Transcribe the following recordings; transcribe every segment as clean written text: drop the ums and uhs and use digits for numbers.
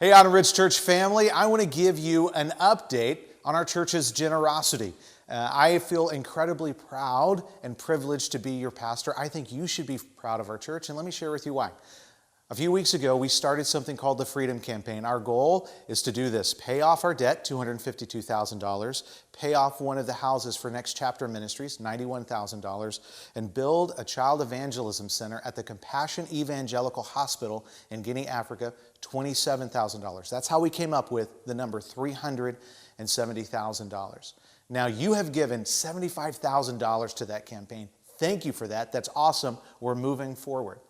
Hey, Autumn Ridge Church family, I want to give you an update on our church's generosity. I feel incredibly proud and privileged to be your pastor. I think you should be proud of our church, and let me share with you why. A few weeks ago, we started something called the Freedom Campaign. Our goal is to do this: pay off our debt, $252,000, pay off one of the houses for Next Chapter Ministries, $91,000, and build a child evangelism center at the Compassion Evangelical Hospital in Guinea, Africa, $27,000. That's how we came up with the number $370,000. Now, you have given $75,000 to that campaign. Thank you for that. That's awesome. We're moving forward.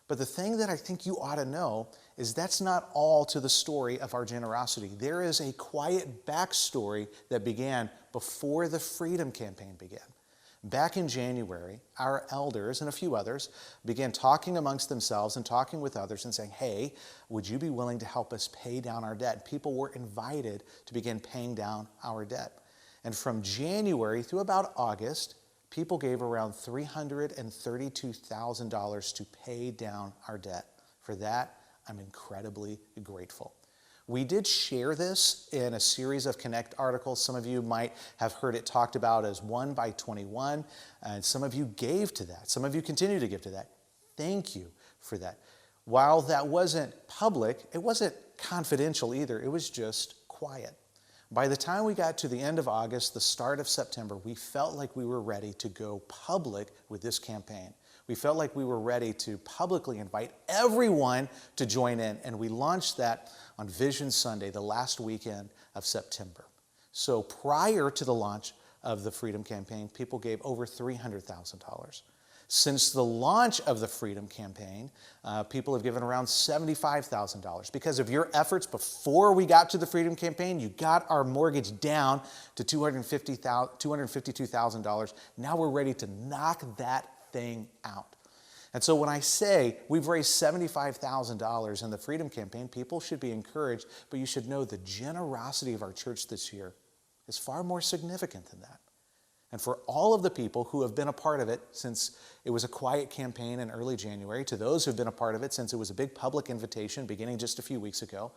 But the thing that I think you ought to know is that's not all to the story of our generosity. There is a quiet backstory that began before the Freedom Campaign began. Back in January, our elders and a few others began talking amongst themselves and talking with others and saying, hey, would you be willing to help us pay down our debt? People were invited to begin paying down our debt. And from January through about August, people gave around $332,000 to pay down our debt. For that, I'm incredibly grateful. We did share this in a series of Connect articles. Some of you might have heard it talked about as 1 by 21, and some of you gave to that. Some of you continue to give to that. Thank you for that. While that wasn't public, it wasn't confidential either. It was just quiet. By the time we got to the end of August, the start of September, we felt like we were ready to go public with this campaign. We felt like we were ready to publicly invite everyone to join in, and we launched that on Vision Sunday, the last weekend of September. So prior to the launch of the Freedom Campaign, people gave over $300,000. Since the launch of the Freedom Campaign, people have given around $75,000. Because of your efforts before we got to the Freedom Campaign, you got our mortgage down to $252,000. Now we're ready to knock that thing out. And so when I say we've raised $75,000 in the Freedom Campaign, people should be encouraged, but you should know the generosity of our church this year is far more significant than that. And for all of the people who have been a part of it since it was a quiet campaign in early January, to those who have been a part of it since it was a big public invitation beginning just a few weeks ago,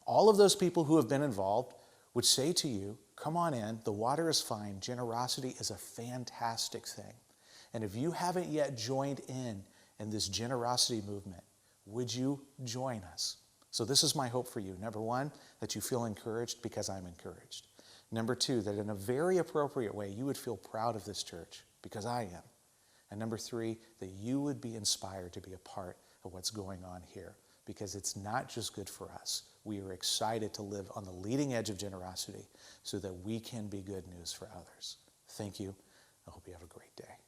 all of those people who have been involved would say to you, come on in, the water is fine, generosity is a fantastic thing. And if you haven't yet joined in this generosity movement, would you join us? So this is my hope for you. Number one, that you feel encouraged because I'm encouraged. Number two, that in a very appropriate way, you would feel proud of this church because I am. And number three, that you would be inspired to be a part of what's going on here because it's not just good for us. We are excited to live on the leading edge of generosity so that we can be good news for others. Thank you. I hope you have a great day.